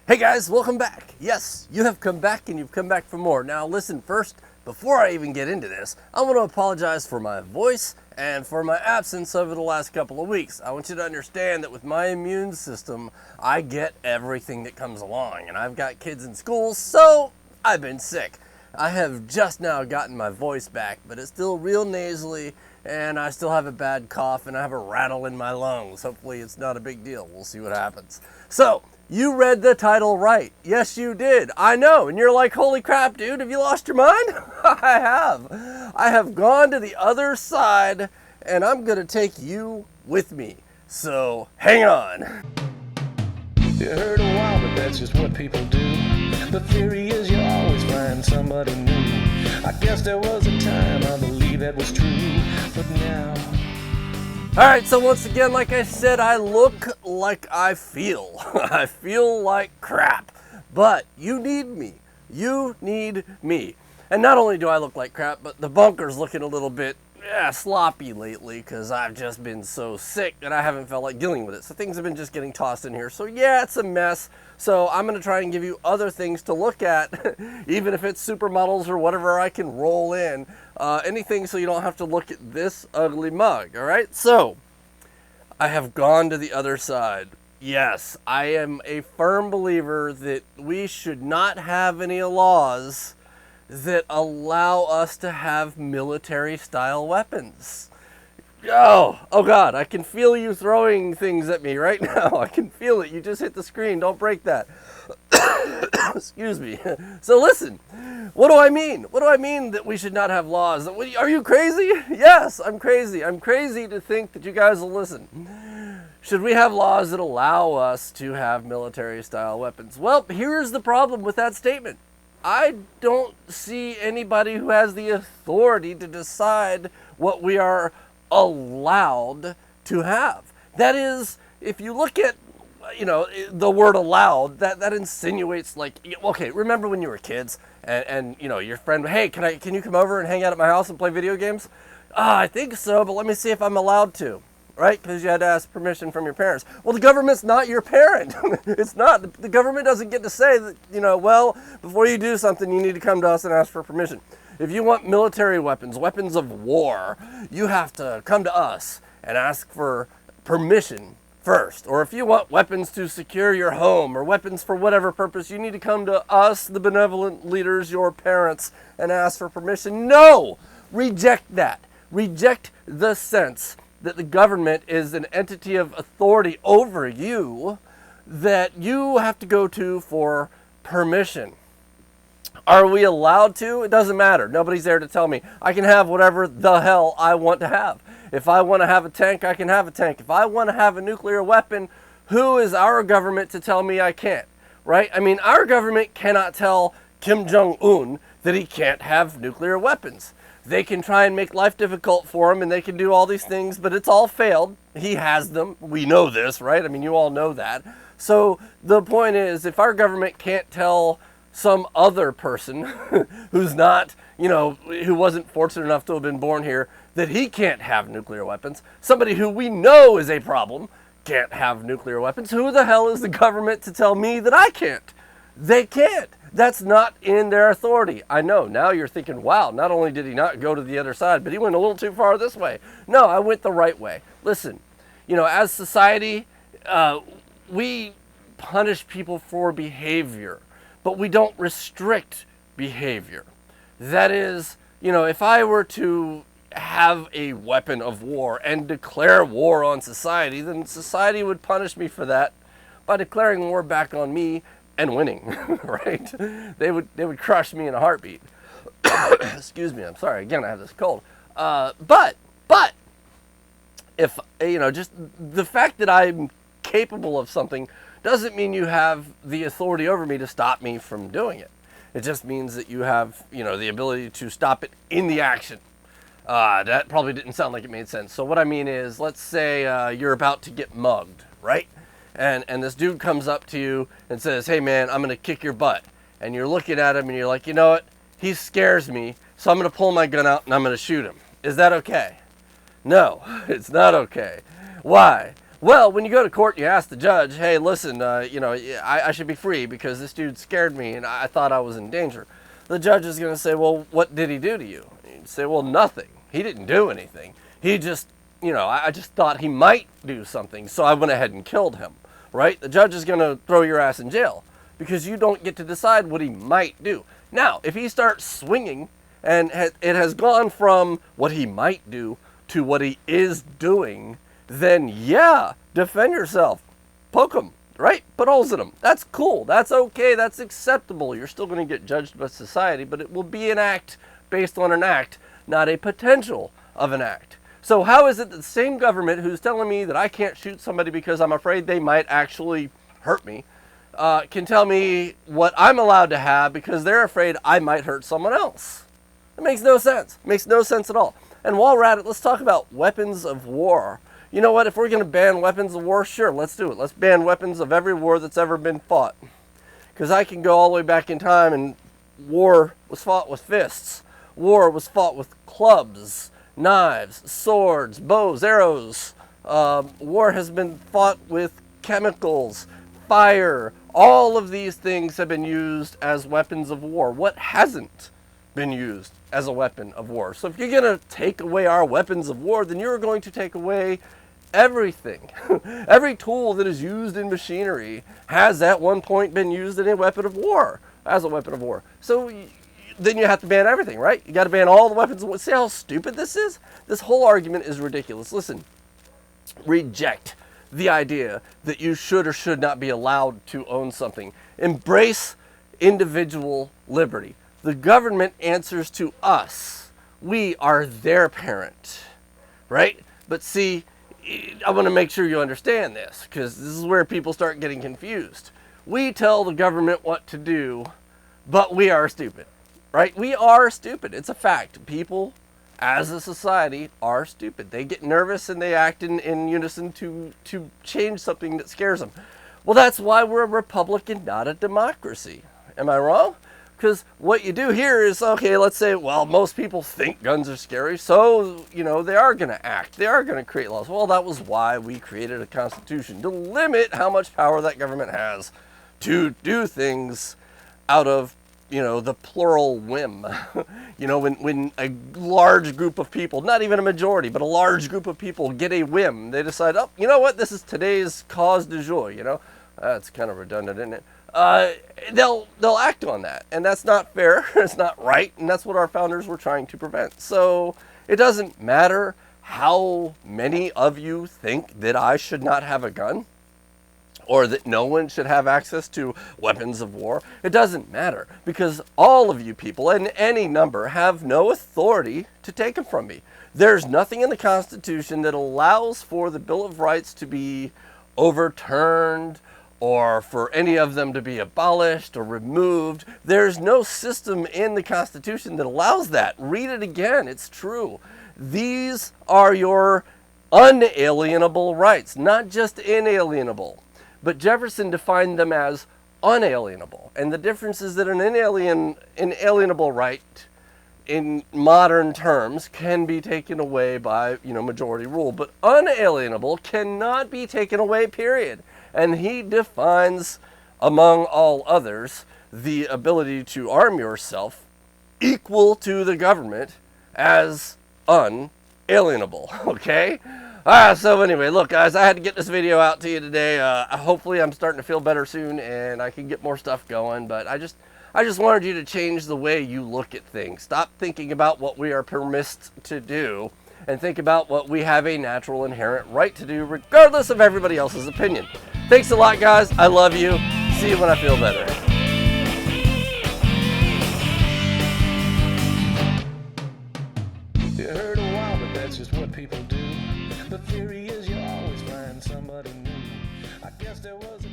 Hey guys, welcome back. Yes, you have come back and you've come back for more. Now listen, first, before I even get into this, I want to apologize for my voice and for my absence over the last couple of weeks. I want you to understand that with my immune system, I get everything that comes along, and I've got kids in school, so I've been sick. I have just now gotten my voice back, but it's still real nasally, and I still have a bad cough, and I have a rattle in my lungs. Hopefully it's not a big deal. We'll see what happens. So, you read the title right. Yes, you did. I know. And you're like, holy crap, dude, have you lost your mind? I have. I have gone to the other side, and I'm going to take you with me. So, hang on. You heard a while, but that's just what people do. The theory is you always find somebody new. I guess there was a time I believe that was true, but now... Alright, so once again, like I said, I look like I feel. I feel like crap. But you need me. You need me. And not only do I look like crap, but the bunker's looking a little bit sloppy lately because I've just been so sick and I haven't felt like dealing with it. So things have been just getting tossed in here. So yeah, it's a mess. So I'm going to try and give you other things to look at, even if it's supermodels or whatever I can roll in. Anything so you don't have to look at this ugly mug, all right? So I have gone to the other side. Yes, I am a firm believer that we should not have any laws that allow us to have military-style weapons. Oh God, I can feel you throwing things at me right now. I can feel it. You just hit the screen. Don't break that. Excuse me. So listen, what do I mean? What do I mean that we should not have laws? Are you crazy? Yes, I'm crazy. I'm crazy to think that you guys will listen. Should we have laws that allow us to have military-style weapons? Well, here's the problem with that statement. I don't see anybody who has the authority to decide what we are allowed to have. That is, if you look at, the word allowed, that insinuates like, okay, remember when you were kids and your friend, hey, can you come over and hang out at my house and play video games? I think so, but let me see if I'm allowed to. Right? Because you had to ask permission from your parents. Well, the government's not your parent. It's not. The government doesn't get to say that, well, before you do something, you need to come to us and ask for permission. If you want military weapons, weapons of war, you have to come to us and ask for permission first. Or if you want weapons to secure your home or weapons for whatever purpose, you need to come to us, the benevolent leaders, your parents, and ask for permission. No! Reject that. Reject the sense that the government is an entity of authority over you that you have to go to for permission. Are we allowed to? It doesn't matter. Nobody's there to tell me. I can have whatever the hell I want to have. If I want to have a tank, I can have a tank. If I want to have a nuclear weapon, who is our government to tell me I can't? Right? I mean, our government cannot tell Kim Jong-un that he can't have nuclear weapons. They can try and make life difficult for him, and they can do all these things, but it's all failed. He has them. We know this, right? I mean, you all know that. So the point is, if our government can't tell some other person who's not, who wasn't fortunate enough to have been born here, that he can't have nuclear weapons, somebody who we know is a problem can't have nuclear weapons, who the hell is the government to tell me that I can't? They can't. That's not in their authority. I know. Now you're thinking, wow, not only did he not go to the other side, but he went a little too far this way. No, I went the right way. Listen, as society, we punish people for behavior, but we don't restrict behavior. That is, if I were to have a weapon of war and declare war on society, then society would punish me for that by declaring war back on me and winning, right? They would crush me in a heartbeat. Excuse me, I'm sorry. Again, I have this cold. But if just the fact that I'm capable of something doesn't mean you have the authority over me to stop me from doing it. It just means that you have, the ability to stop it in the action. That probably didn't sound like it made sense. So what I mean is, let's say you're about to get mugged, right? And this dude comes up to you and says, hey man, I'm going to kick your butt. And you're looking at him and you're like, you know what? He scares me, so I'm going to pull my gun out and I'm going to shoot him. Is that okay? No, it's not okay. Why? Well, when you go to court, you ask the judge, hey, listen, I should be free because this dude scared me and I thought I was in danger. The judge is going to say, well, what did he do to you? You'd say, well, nothing. He didn't do anything. He just, I just thought he might do something, so I went ahead and killed him, right? The judge is going to throw your ass in jail because you don't get to decide what he might do. Now, if he starts swinging and it has gone from what he might do to what he is doing, then yeah, defend yourself. Poke him, right? Put holes in him. That's cool. That's okay. That's acceptable. You're still going to get judged by society, but it will be an act based on an act, not a potential of an act. So how is it that the same government who's telling me that I can't shoot somebody because I'm afraid they might actually hurt me can tell me what I'm allowed to have because they're afraid I might hurt someone else? It makes no sense. It makes no sense at all. And while we're at it, let's talk about weapons of war. You know what? If we're going to ban weapons of war, sure, let's do it. Let's ban weapons of every war that's ever been fought. Because I can go all the way back in time and war was fought with fists. War was fought with clubs, knives, swords, bows, arrows. War has been fought with chemicals, fire. All of these things have been used as weapons of war. What hasn't been used as a weapon of war? So if you're going to take away our weapons of war, then you're going to take away everything. Every tool that is used in machinery has at one point been used in a weapon of war, as a weapon of war. So then you have to ban everything, right? You got to ban all the weapons of war. See how stupid this is? This whole argument is ridiculous. Listen, reject the idea that you should or should not be allowed to own something. Embrace individual liberty. The government answers to us. We are their parent, right? But see, I want to make sure you understand this because this is where people start getting confused. We tell the government what to do, but we are stupid, right? We are stupid. It's a fact. People, as a society, are stupid. They get nervous and they act in unison to change something that scares them. Well, that's why we're a republic and not a democracy. Am I wrong? Because what you do here is, okay, let's say, well, most people think guns are scary, so, they are going to act. They are going to create laws. Well, that was why we created a constitution, to limit how much power that government has to do things out of, the plural whim. When a large group of people, not even a majority, but a large group of people get a whim, they decide, oh, you know what, this is today's cause du jour, That's kind of redundant, isn't it? They'll act on that, and that's not fair. It's not right, and that's what our founders were trying to prevent. So it doesn't matter how many of you think that I should not have a gun or that no one should have access to weapons of war. It doesn't matter because all of you people, and any number, have no authority to take them from me. There's nothing in the Constitution that allows for the Bill of Rights to be overturned or for any of them to be abolished or removed. There's no system in the Constitution that allows that. Read it again. It's true. These are your unalienable rights, not just inalienable. But Jefferson defined them as unalienable. And the difference is that an inalienable right in modern terms can be taken away by, majority rule. But unalienable cannot be taken away, period. And he defines, among all others, the ability to arm yourself equal to the government as unalienable, okay? So anyway, look, guys, I had to get this video out to you today. Hopefully I'm starting to feel better soon and I can get more stuff going, but I just wanted you to change the way you look at things. Stop thinking about what we are permitted to do and think about what we have a natural inherent right to do regardless of everybody else's opinion. Thanks a lot, guys. I love you. See you when I feel better. You heard a while, but that's just what people do. The theory is you always find somebody new. I guess there was a